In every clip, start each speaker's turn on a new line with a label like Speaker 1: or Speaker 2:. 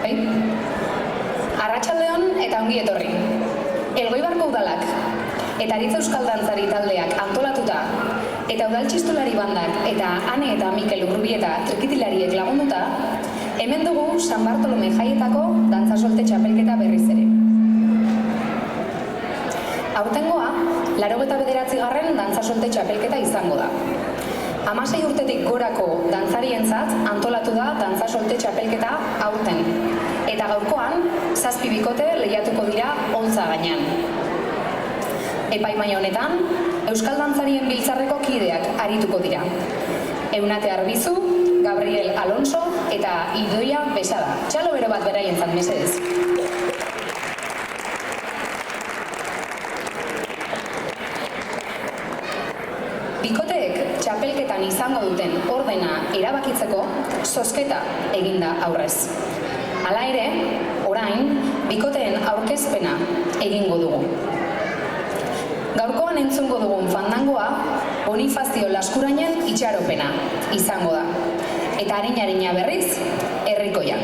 Speaker 1: zuei. Arratsaldeon eta ongi etorri. Elgoibarko udalak eta Aritz Euskal Dantzari taldeak antolatuta eta udal txistulari bandak eta Ane eta Mikel Urrubieta trikitilariek lagunduta, hemen dugu San Bartolome jaietako dantza solte txapelketa berriz ere. Aurtengoa, 89. dantza solte txapelketa izango da. 16 urtetik gorako dantzarientzat antolatu da dantza solte txapelketa aurten. Eta gaurkoan, 7 bikote lehiatuko dira holtza gainean. Epaimaia honetan, Euskal Dantzarien Biltzarreko kideak arituko dira. Eunate Arbizu, Gabriel Alonso eta Idoia Besada. Txalo bero bat beraientzat, mesedez. Bikoteek txapelketan izango duten ordena erabakitzeko zozketa eginda aurrez. Hala ere, orain, bikoteen aurkezpena egingo dugu. Gaurkoan entzungo dugun fandangoa, Bonifazio Laskurainen itxaropena izango da. Eta arina berriz, herrikoia.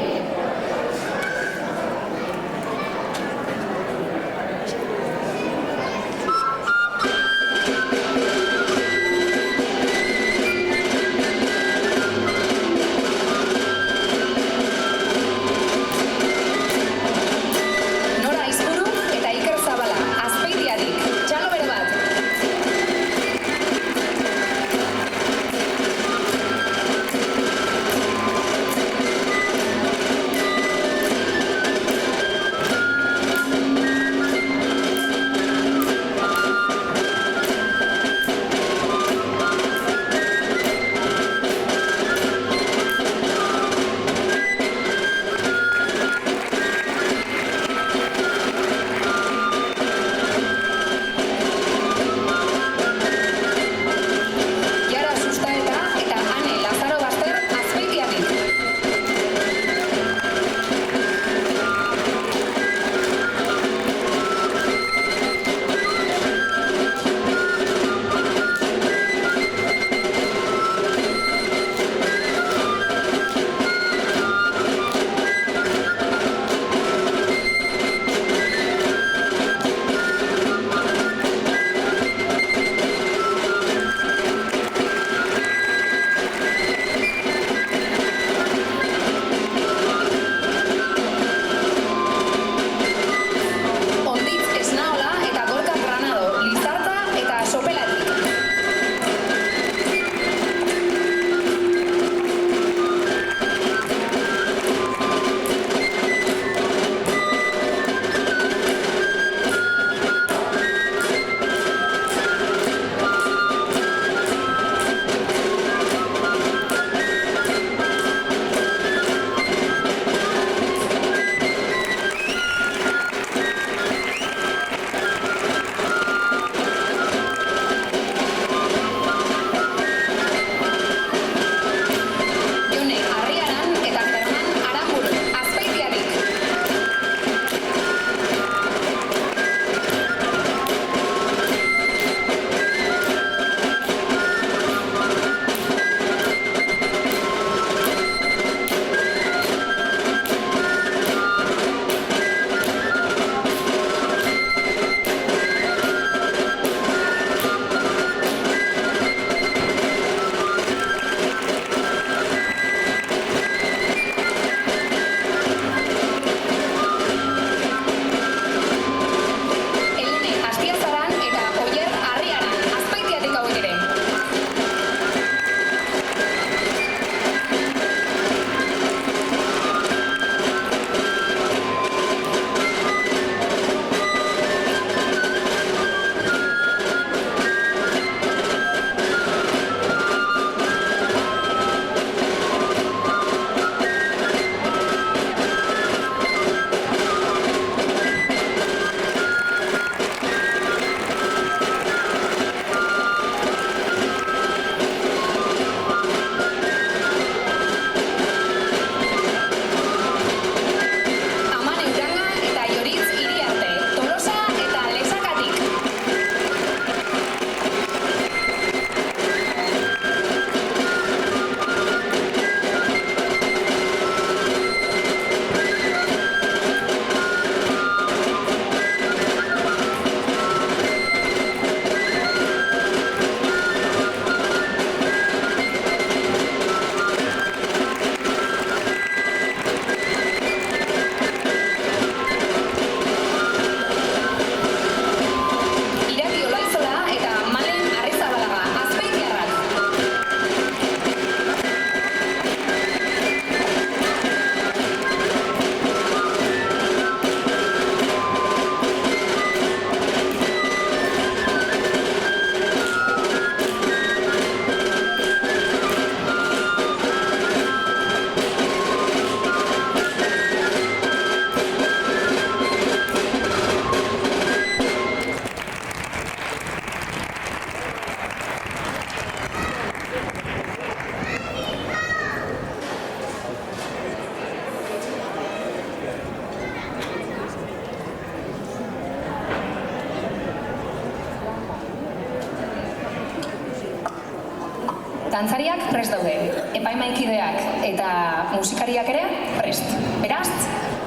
Speaker 1: dantzariak prest daude, epaimaikideak eta musikariak ere prest. Beraz,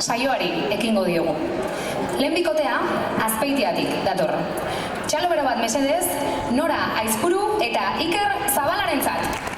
Speaker 1: saioari ekingo diogu. Lehen bikotea, Azpeitiatik dator. Txalo bero bat mesedez, Nora Aizpuru eta Iker Zabalarentzat.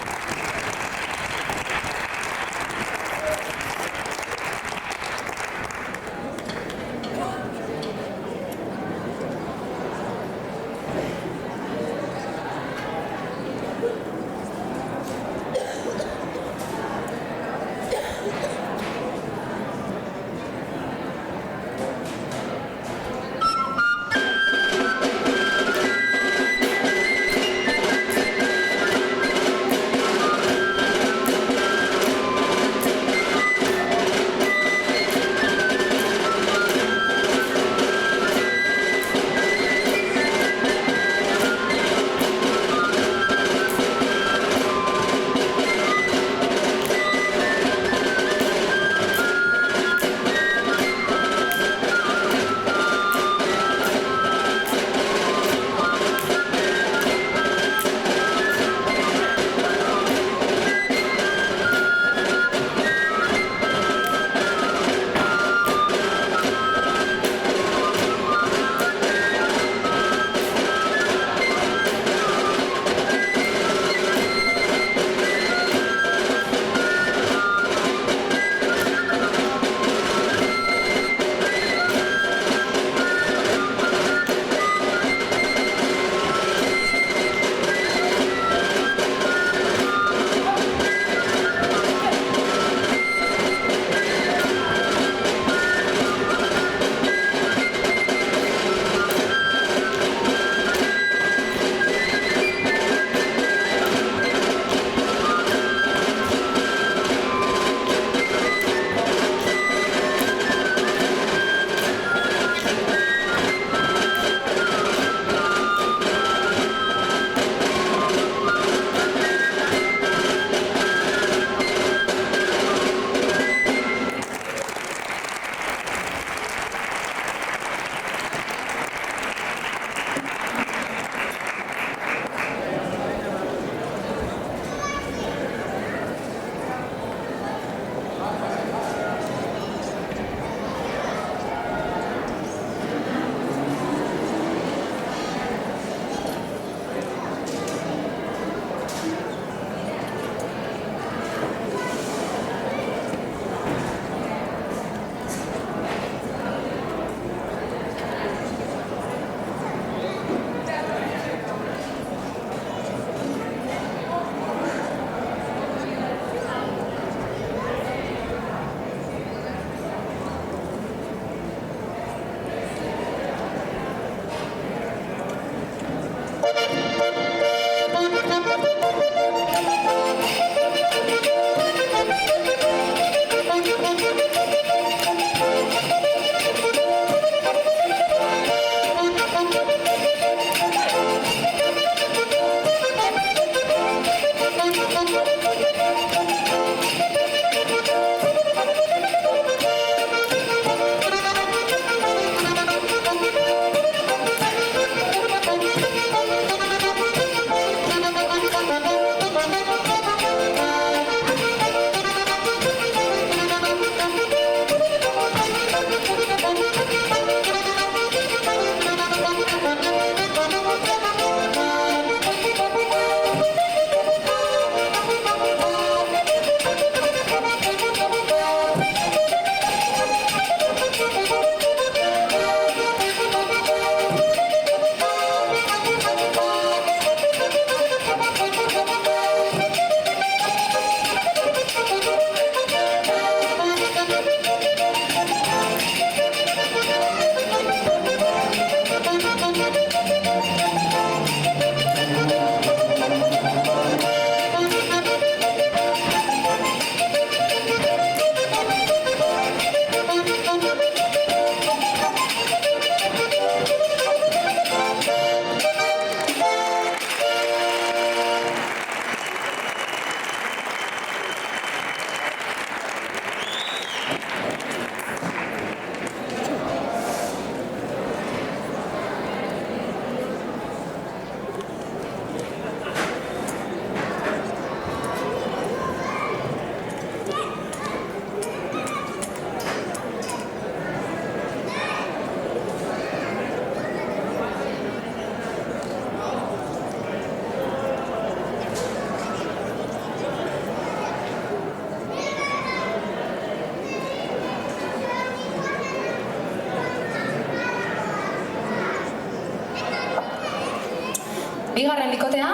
Speaker 1: Bigarren bikotea,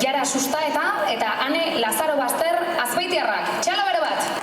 Speaker 1: Jara Sustaeta eta Ane Lazaro Baster Azpeitiarrak. Txalo bero bat!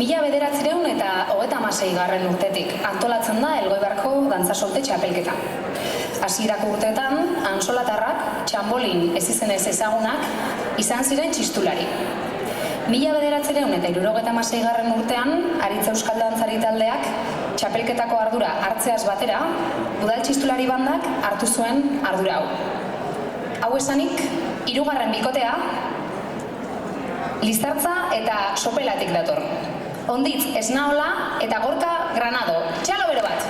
Speaker 1: 1936 urtetik antolatzen da Elgoibarko dantza solte txapelketa. Hasierako urteetan, ansolatarrak, txambolin ez izenez ezagunak, izan ziren txistulari. 1976 urtean, Aritz Euskal Dantzari taldeak txapelketako ardura hartzeaz batera, udal txistulari bandak hartu zuen ardura hau. Hau esanik, 3. bikotea, Lizartza eta Sopelatik dator. Onditz Esnaola eta Gorka Granado. Txalo bero bat!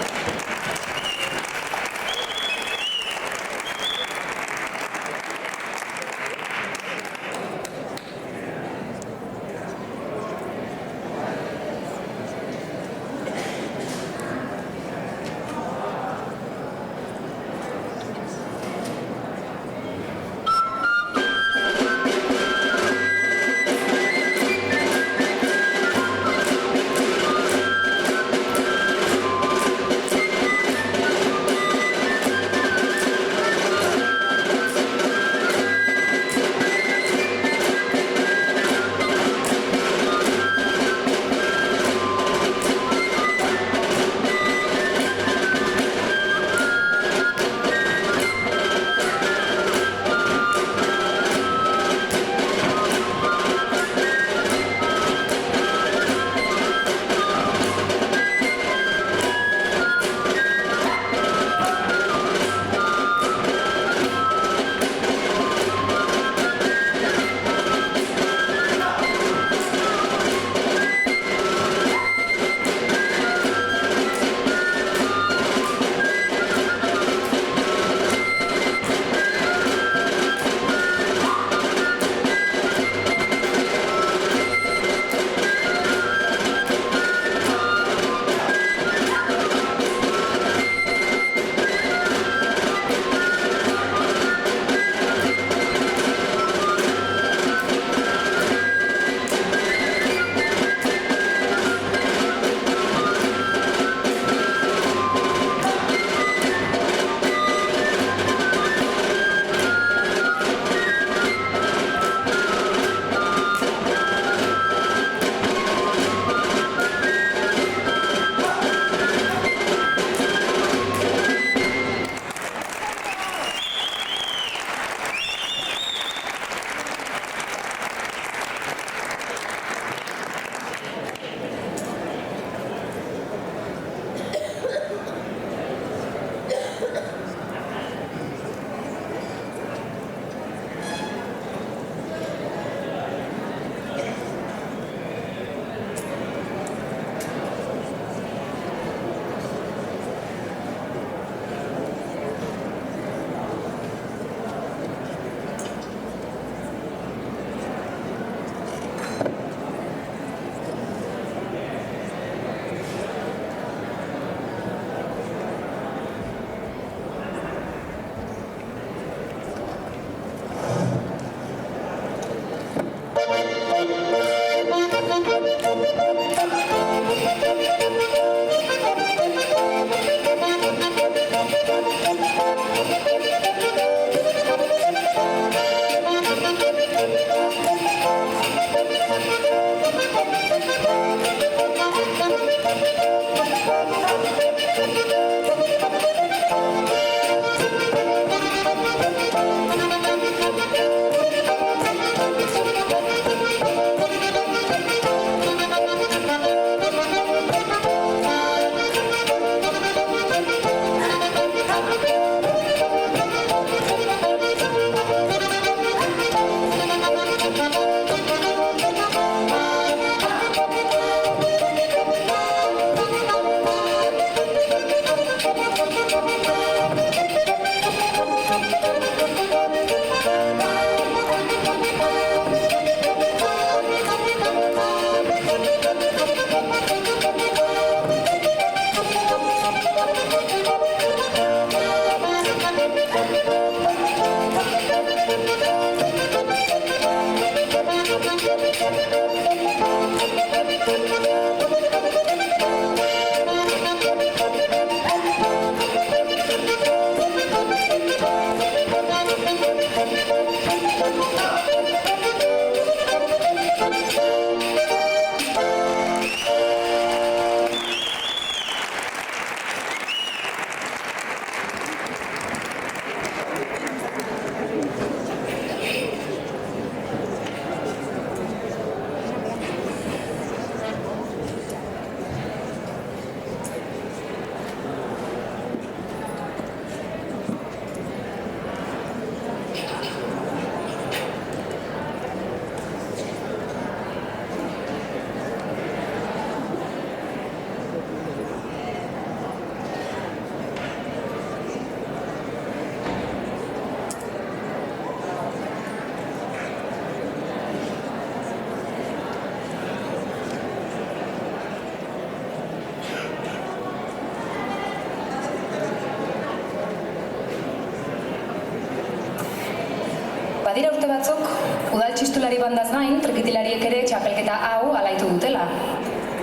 Speaker 1: udal txistulari bandaz gain, trikitilariek ere txapelketa hau alaitu dutela.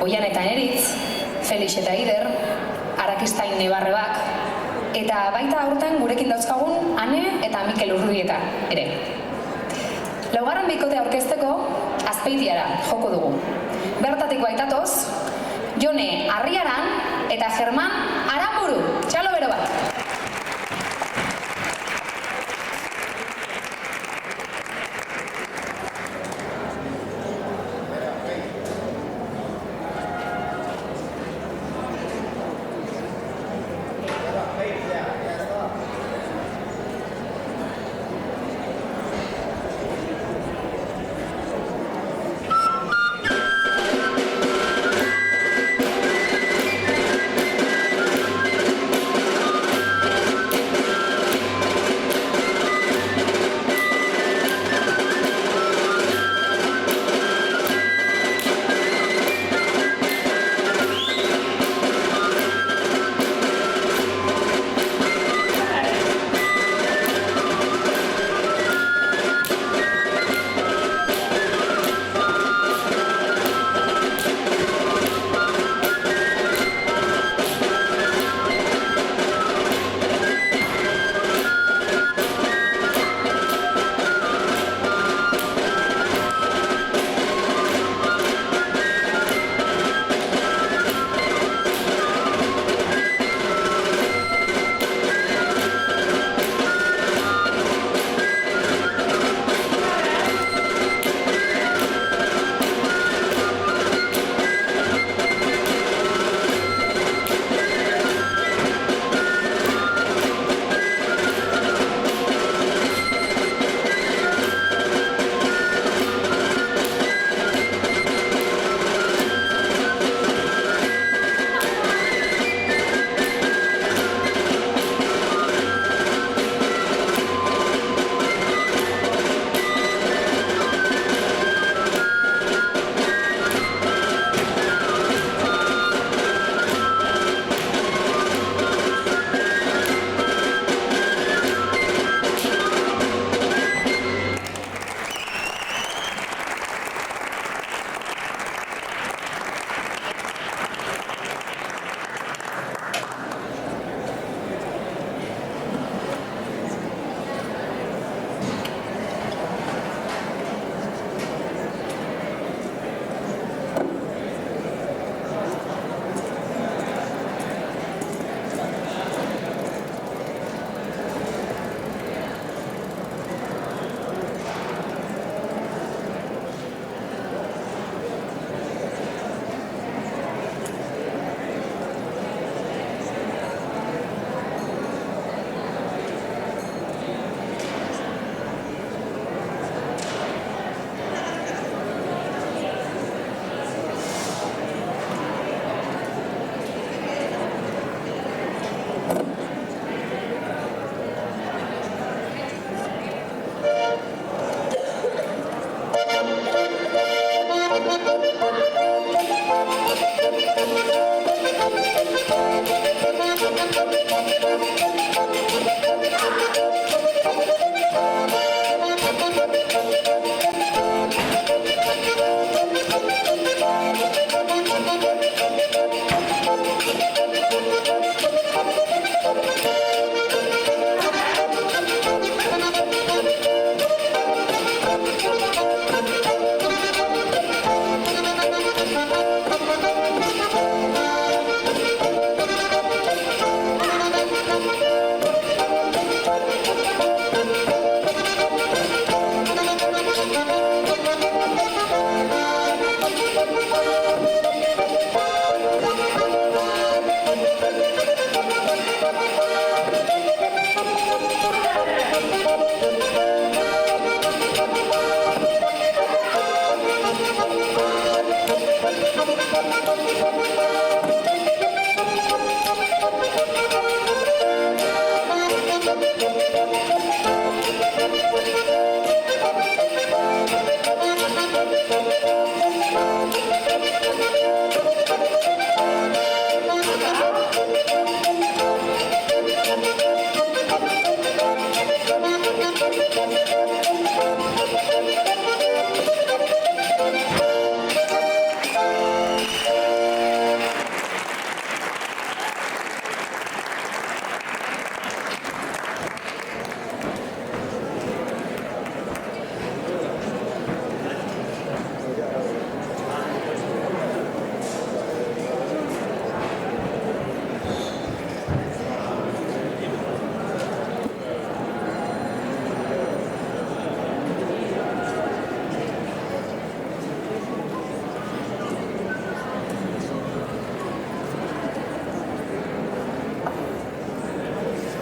Speaker 1: Oian eta Eneritz, Felix eta Ider, Arakistain Nebarrebak, eta baita aurten gurekin dauzkagun Ane eta Mikel Urrubieta ere. Laugarren bikote aurkezteko Azpeitiara joko dugu. Bertatik baitatoz, Jone Arriaran eta German Aramburu. Txalo bero bat!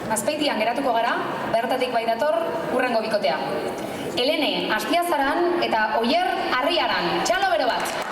Speaker 1: Azpeitian geratuko gara, bertatik bai dator hurrengo bikotea. Elene Astiazaran eta Oier Arriaran. Txalo bero bat!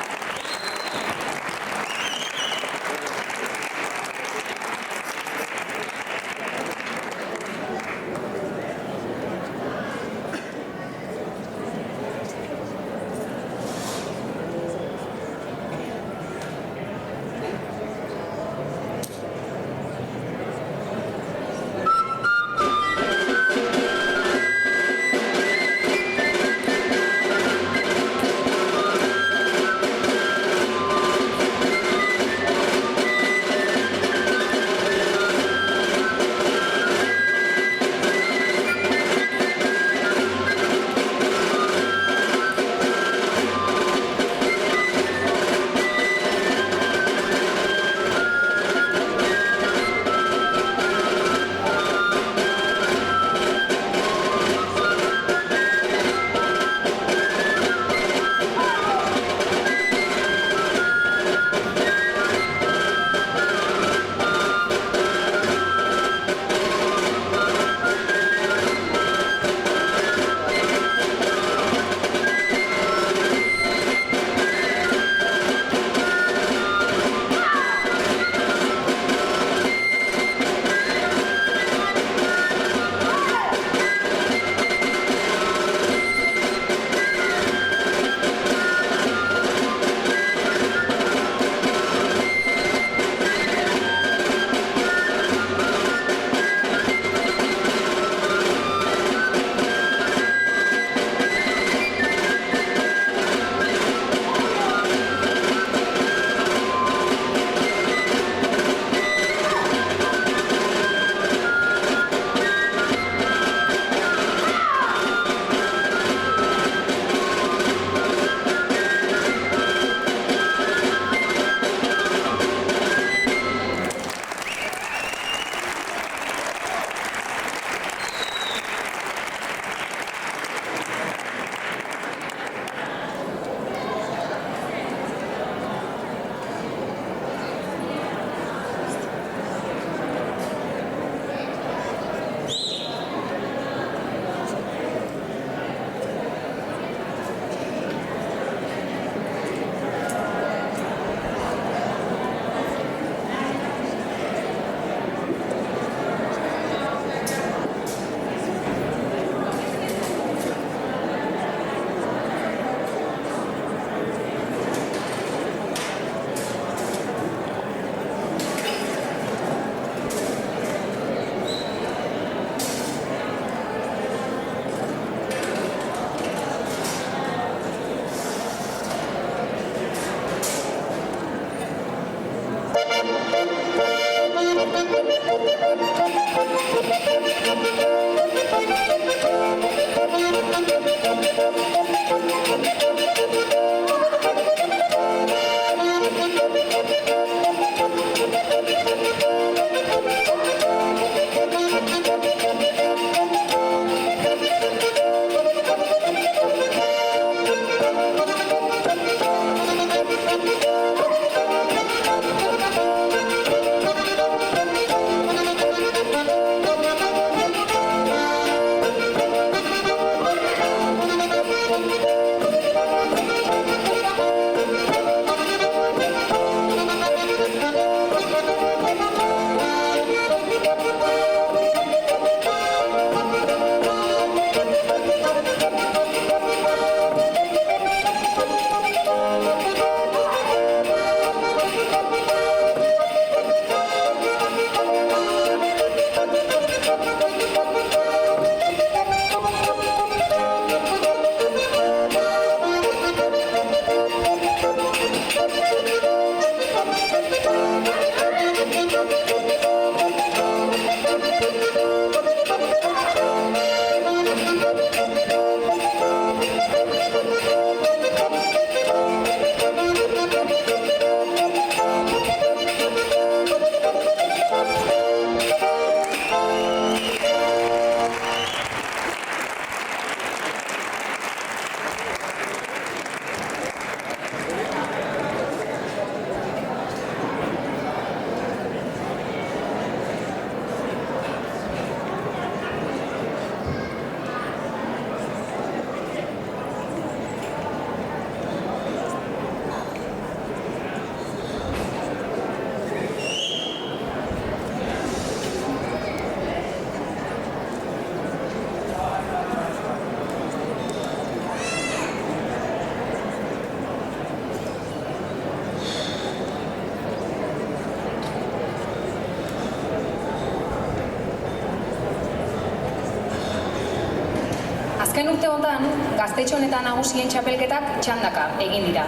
Speaker 1: Azken urte honetan, gaztetxo honetan nagusien txapelketak txandaka egin dira.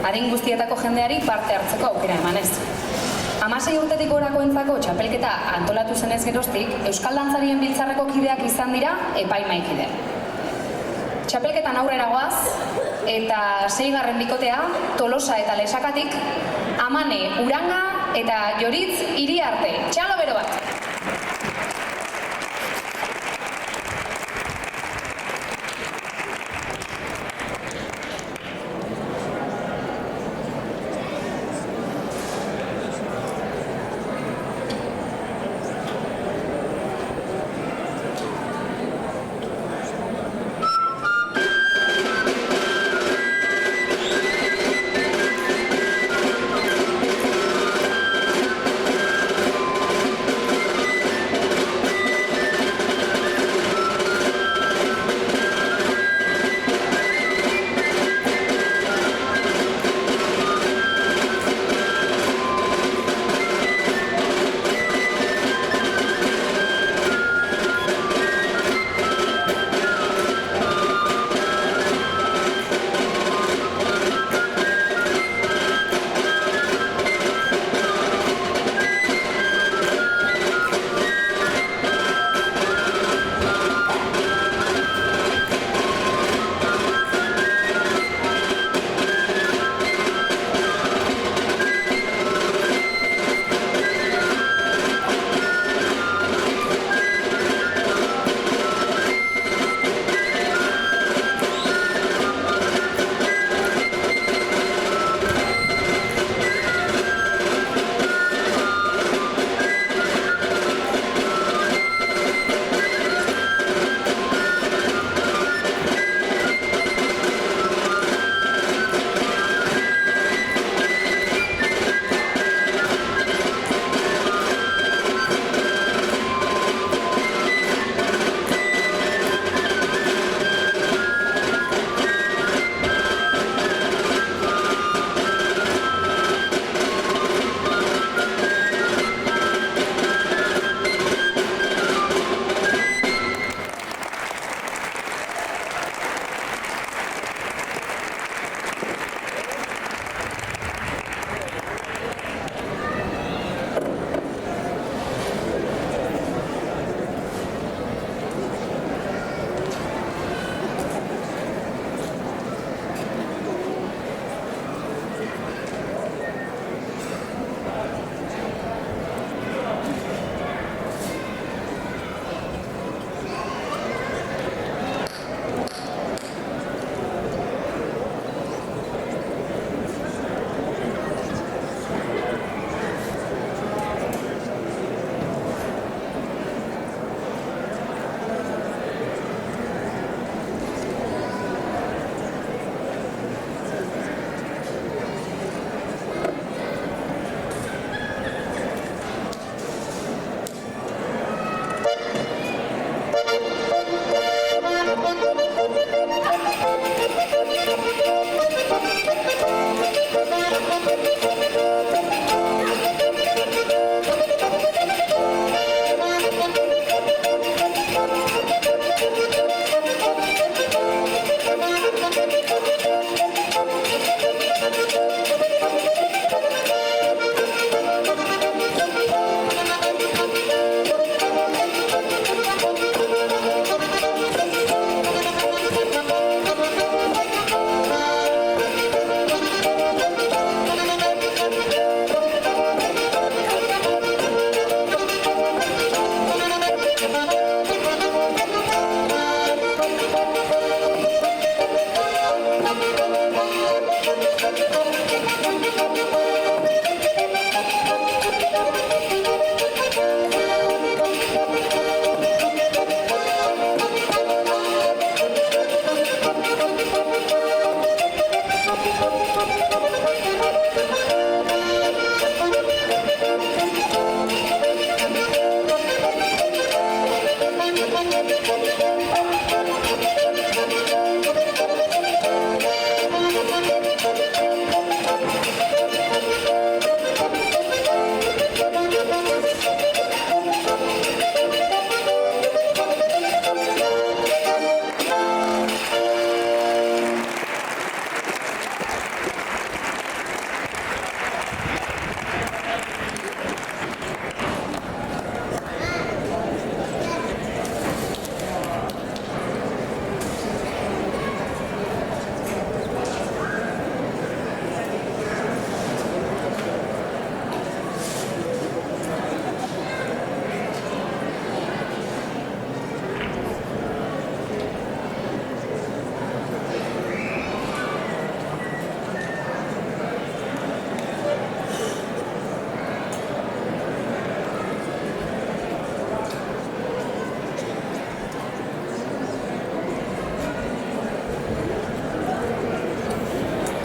Speaker 1: Adin guztietako jendeari parte hartzeko aukera emanez. 16 urtetik gorakoentzako txapelketa antolatu zenez geroztik, Euskal Dantzarien Biltzarreko kideak izan dira epaimaikide. Txapelketan aurrera goaz, eta 6. bikotea, Tolosa eta Lesakatik, Amane, Uranga eta Joritz hiri arte. Txalo bero bat!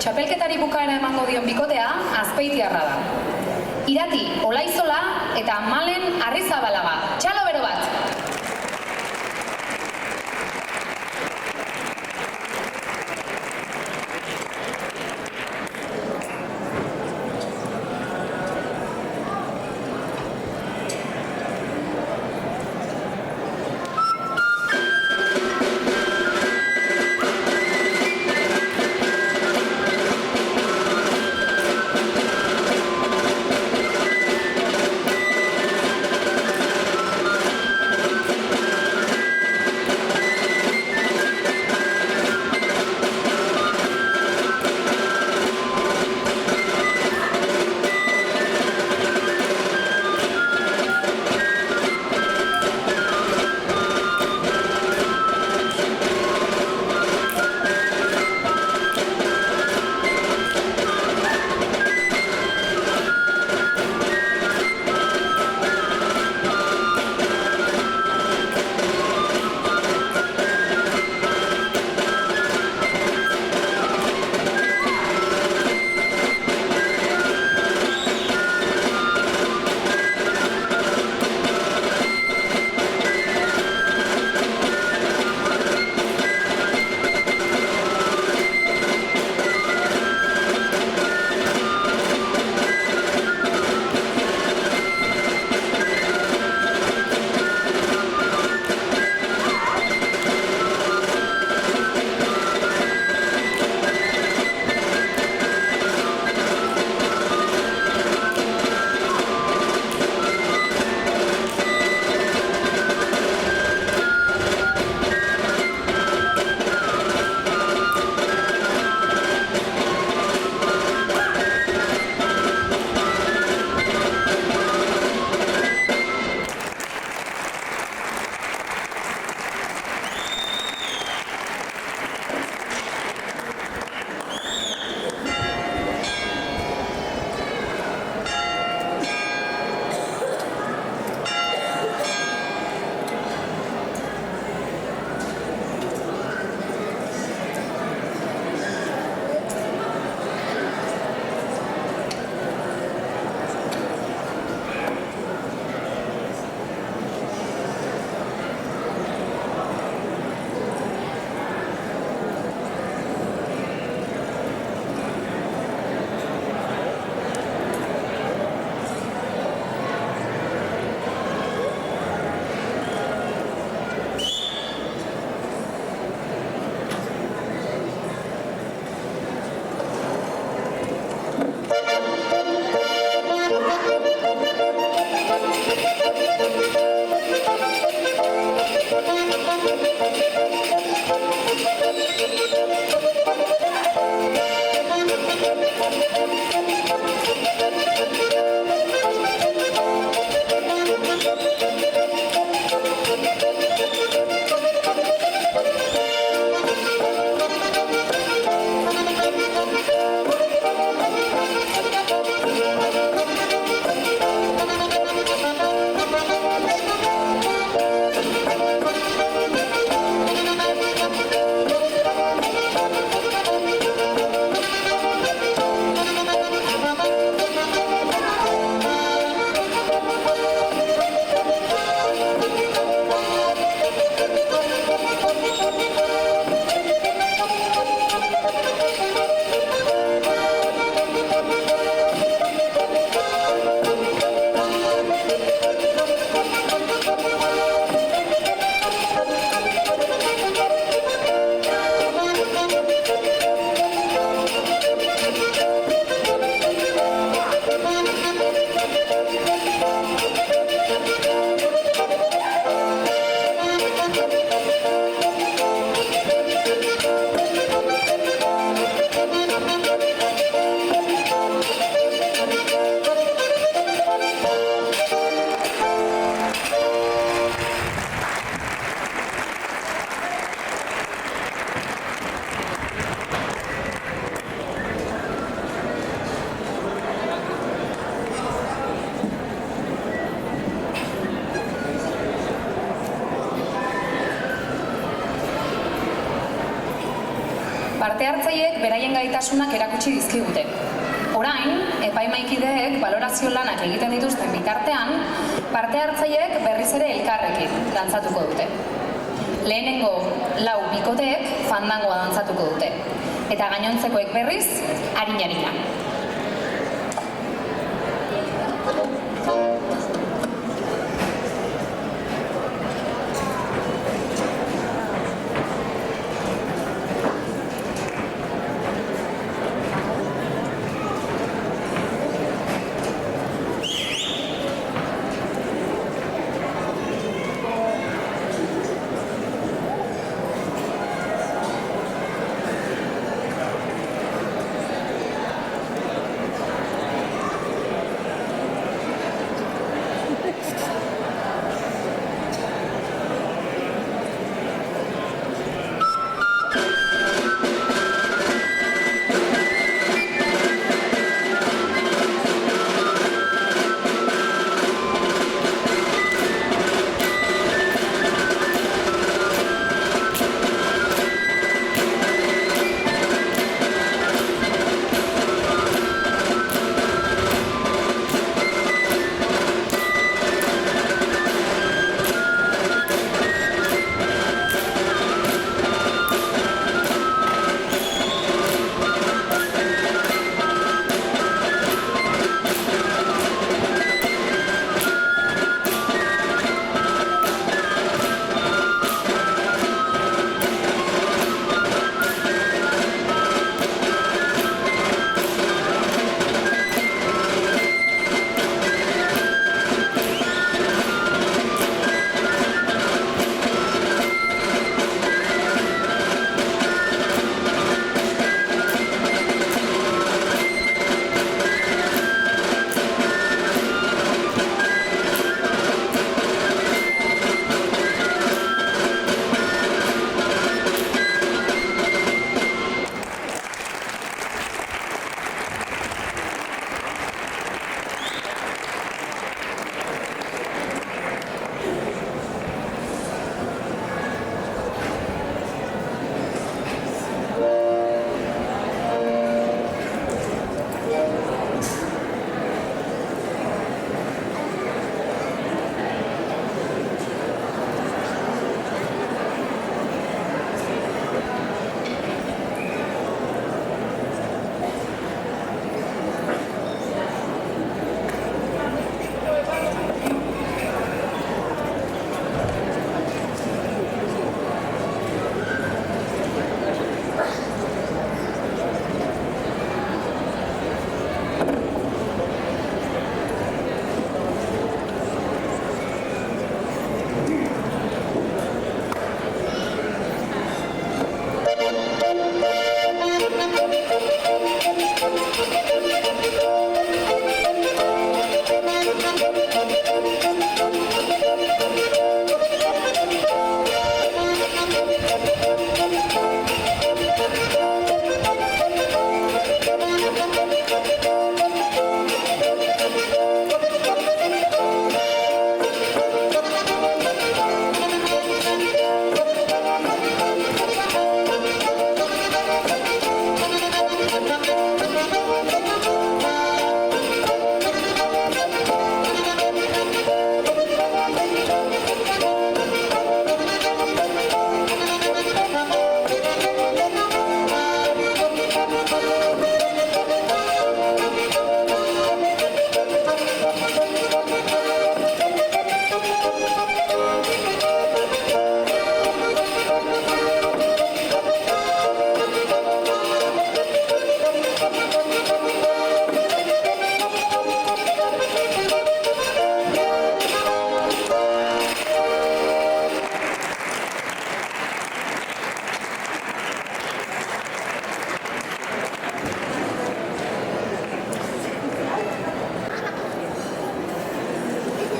Speaker 1: txapelketari bukaera emango dion bikotea Azpeitiarra da. Irati Olaizola eta Malen Arrizabalaga. Txalo bero bat! parte hartzaileek beraien gaitasunak erakutsi dizkigute. Orain, epaimahaikideek balorazio lanak egiten dituzten bitartean, parte hartzaileek berriz ere elkarrekin dantzatuko dute. Lehenengo 4 bikoteek fandangoa dantzatuko dute, eta gainontzekoek berriz, arin-arina.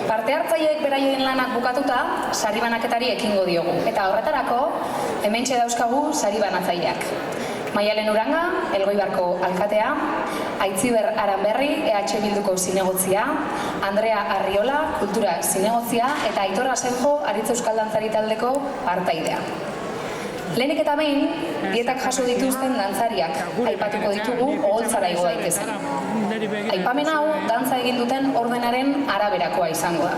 Speaker 2: Parte hartzaileek beraien lanak bukatuta, sari banaketari ekingo diogu. Eta horretarako, hementxe dauzkagu sari banatzaileak. Maialen Uranga, Elgoibarko alkatea, Aitziber Aranberri, EH Bilduko zinegotzia, Andrea Arriola, Kultura zinegotzia, eta Aitor Asenjo, Aritz Euskal Dantzari taldeko partaidea.
Speaker 1: Lehenik eta behin, dietak jaso dituzten dantzariak aipatuko ditugu oholtzara igo daitezen. Aipamen hau, dantza egin duten ordenaren araberakoa izango da.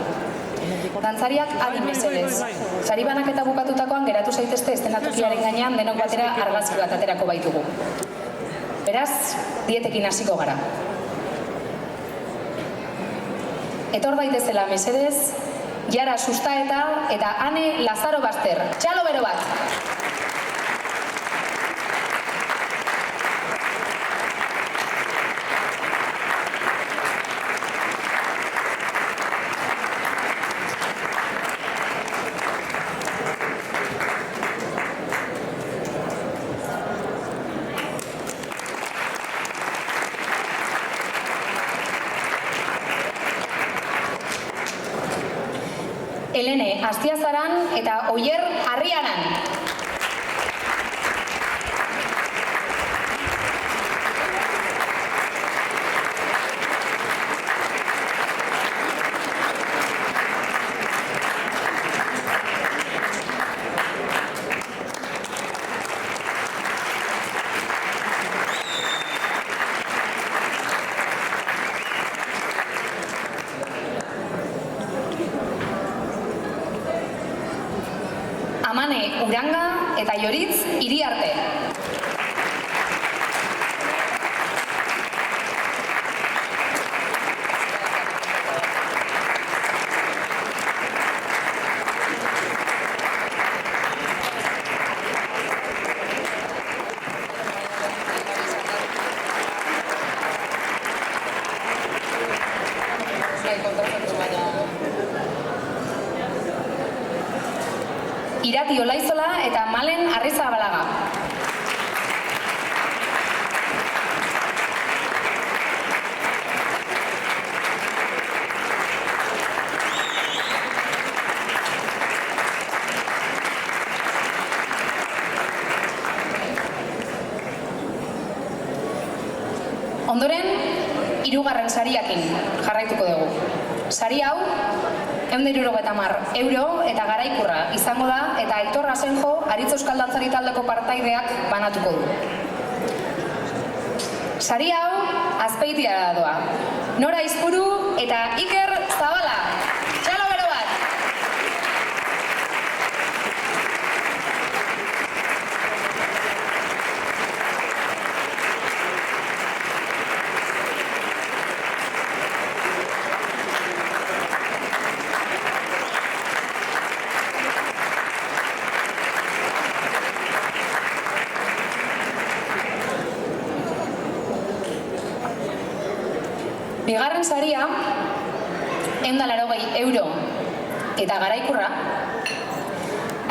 Speaker 1: Dantzariak adin mesedez. Sari banaketa bukatutakoan geratu zaitezte eszenatokiaren gainean denok batera argazki bat aterako baitugu. Beraz, dietekin hasiko gara. Etor daitezela mesedez, Jara Sustaeta eta Ane Lazaro Baster. Txalo bero bat! Helene Astiazaran eta Oier Arriaran. Amane Uranga eta Joritz Iriarte. Irati Olaizola eta Malen Arrizabalaga. Ondoren, 3. sariakin jarraituko dugu. Sari hau, 170 euro eta garaikurra izango da eta Aitor Asenjo Aritz Euskal Dantzari taldeko partaideak banatuko du. Sari hau Azpeitiara doa. Nora Izpuru eta Iker Zabala. Txalo bero bat! Bigarren saria, 180 euro eta garaikurra,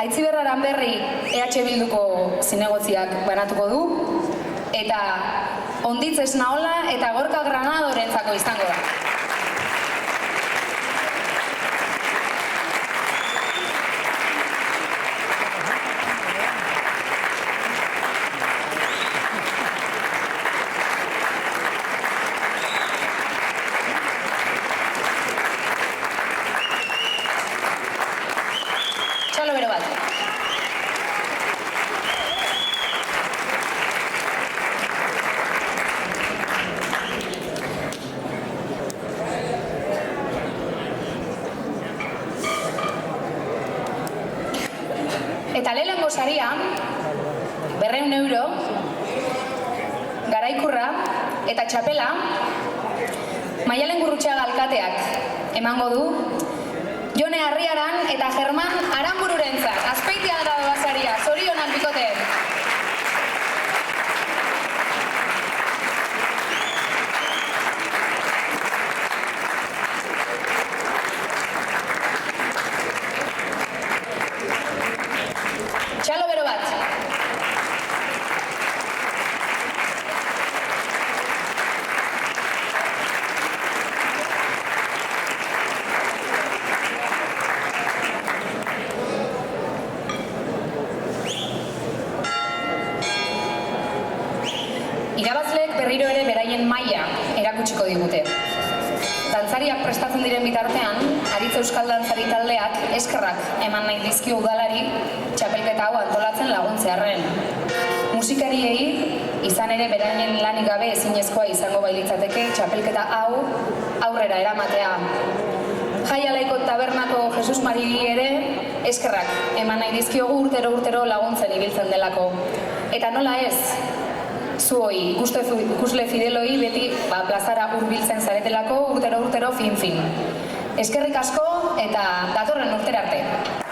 Speaker 1: Aitziber Aranberri EH Bilduko zinegotziak banatuko du, eta Onditz Esnaola eta Gorka Granadorentzako izango da. Txalo bero bat. Eta lehenengo saria, 200 euro, garaikurra eta txapela, Maialen Gurrutxaga alkateak emango du, Jone Arriaran eta German Aranbururentzat. Azpeitia da basaria, zorionak bikote. Txalo bero bat. Irabazleek berriro ere beraien maila erakutsiko digute. Dantzariak prestatzen diren bitartean, Aritz Euskal Dantzari taldeak eskerrak eman nahi dizkio udalari txapelketa hau antolatzen laguntzearren. Musikariei izan ere beraien lanik gabe ezinezkoa izango bailitzateke txapelketa hau aurrera eramatea. Jaialaiko tabernako Jesus Mariri ere eskerrak eman nahi dizkiogu urtero laguntzen ibiltzen delako. Eta nola ez, zuoi, ikusle fideloi beti plazara hurbiltzen zaretelako urtero fin. Eskerrik asko eta datorren urtera arte.